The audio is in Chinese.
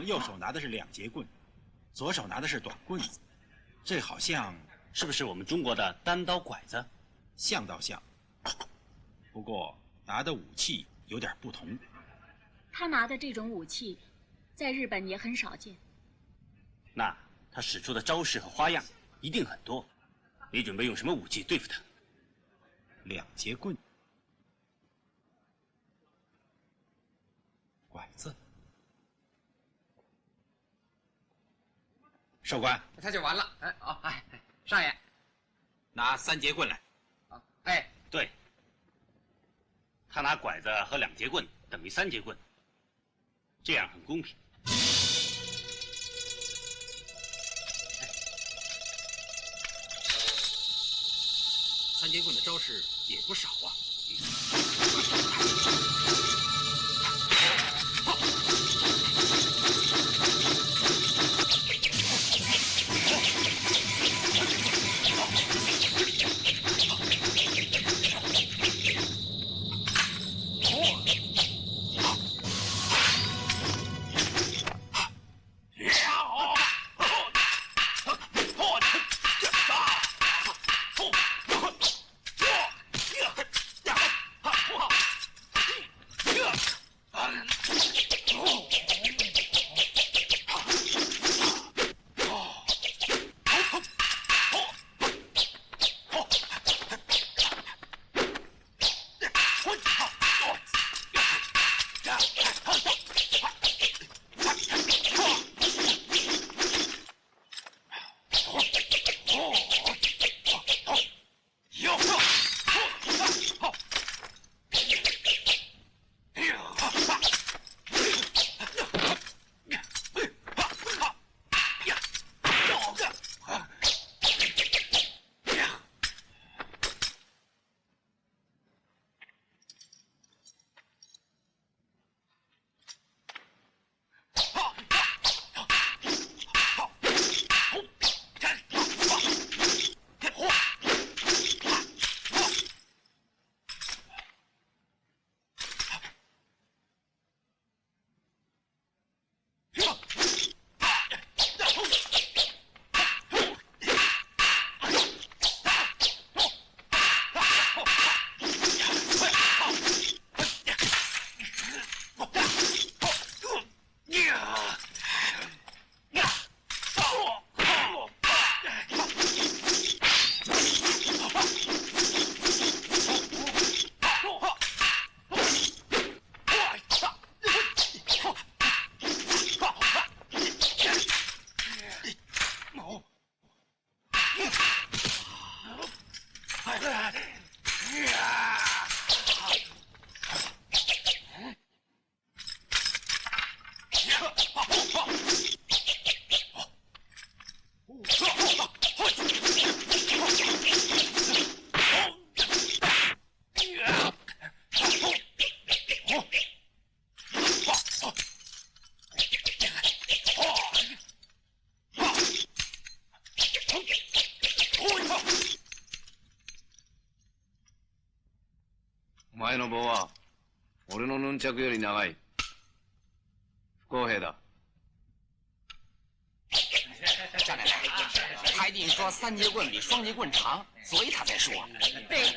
右手拿的是两节棍，左手拿的是短棍子，这好像是不是我们中国的单刀拐子？像倒像，不过拿的武器有点不同。他拿的这种武器，在日本也很少见。那他使出的招式和花样一定很多。你准备用什么武器对付他？两节棍，拐子。授官，他就完了。少爷，拿三节棍来。对，他拿拐子和两节棍等于三节棍，这样很公平。三节棍的招式也不少啊。お前の棒は俺のヌンチャクより長い。不公平だ。少奶奶，海底说三节棍比双节棍长，所以他才说。对。